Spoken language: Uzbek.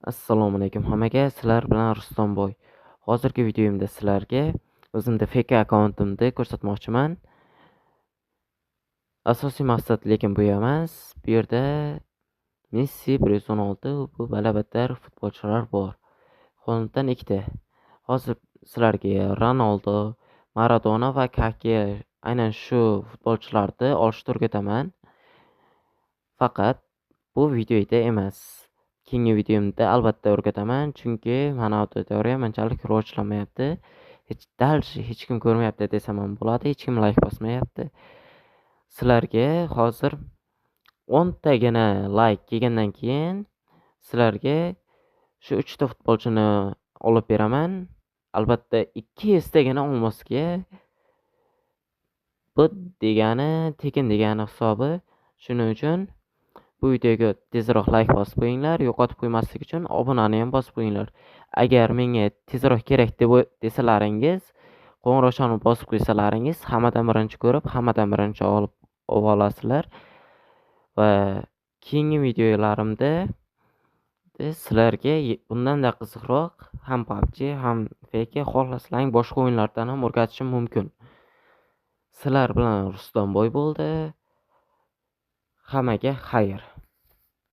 Assalomu alaykum hammaga. Sizlar bilan Rustomboy. Hozirgi videomda sizlarga o'zimda fake akkauntimni ko'rsatmoqchiman. Asosiy maqsad lekin bu emas. Bu yerda Messi 116 bu balabattar futbolchilar bor. Qo'limdan ikkita. Hozir sizlarga Ronaldo, Maradona va Kake aynan shu futbolchilarni olishni o'rgataman. Faqat bu videoda emas. Keyingi videomda albatta o'rgataman, chunki mana auditoriya bunchalik rivojlanmayapti. Hech kim ko'rmayapti desam ham bo'ladi, hech kim like bosmayapti. Sizlarga hozir 10 tagina like kelgandan keyin sizlarga shu 3 ta futbolchini olib beraman. Albatta 200 tagina olmosga bu degani tekin degani hisobi. Shuning uchun bu videoga tezroq like bosib qo'yinglar, yo'qotib qo'ymaslik uchun obunani ham bosib qo'yinglar. Agar menga tezroq kerak desalaringiz, qo'ng'iroqchani bosib qo'ysalaringiz, hammadan birinchi ko'rib, hammadan birinchi olib olasizlar va keyingi videolarimda sizlarga bundan-da qiziqroq ham PUBG, ham Fake xohlasalaring boshqa o'yinlardan ham o'rgatishim mumkin. Sizlar bilan Rustomboy bo'ldi. Hammaga xayr.